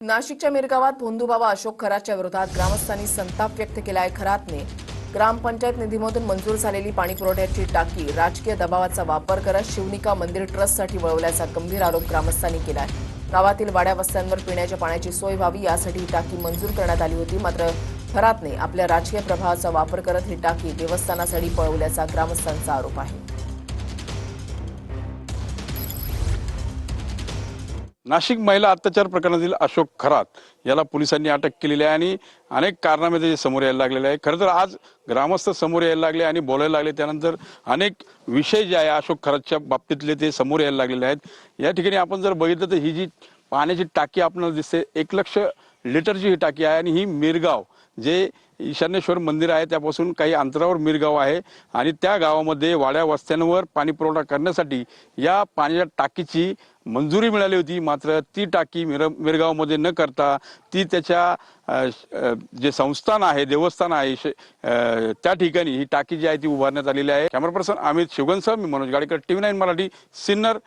नाशिकच्या मिरगावात भोंदूबाबा अशोक खरातच्या विरोधात ग्रामस्थांनी संताप व्यक्त केलाय। खरातने ग्रामपंचायत निधीमधून मंजूर झालेली पाणीपुरवठ्याची टाकी राजकीय दबावाचा वापर करत शिवनिका मंदिर ट्रस्टसाठी वळवल्याचा गंभीर आरोप ग्रामस्थांनी केलाय। गावातील वाड्या वस्त्यांवर पिण्याच्या पाण्याची सोय व्हावी यासाठी ही टाकी मंजूर करण्यात आली होती, मात्र खरातने आपल्या राजकीय प्रभावाचा वापर करत ही टाकी देवस्थानासाठी पळवल्याचा ग्रामस्थांचा आरोप आहे। नाशिक महिला अत्याचार प्रकरणातील अशोक खरात याला पोलिसांनी अटक केलेली आहे आणि अनेक कारणामध्ये समोर यायला लागलेले आहे। खरं तर आज ग्रामस्थ समोर यायला लागले आणि बोलायला लागले, त्यानंतर अनेक विषय जे आहे अशोक खरातच्या बाबतीतले ते समोर यायला लागलेले आहेत। या ठिकाणी आपण जर बघितलं तर ही जी पाण्याची टाकी आपल्याला दिसते 1 लाख लिटरची ही टाकी आहे आणि ही मिरगाव जे ईशान्येश्वर मंदिर आहे त्यापासून काही अंतरावर मिरगाव आहे आणि त्या गावामध्ये वाड्या वस्त्यांवर पाणी पुरवठा करण्यासाठी या पाण्याच्या टाकीची मंजुरी मिळाली होती, मात्र ती टाकी मिरगावमध्ये न करता ती त्याच्या जे संस्थान आहे देवस्थान आहे त्या ठिकाणी ही टाकी जी आहे ती उभारण्यात आलेली आहे। कॅमेरा पर्सन अमित शिवगणसह मी मनोज गाडेकर, TV9 मराठी, सिन्नर,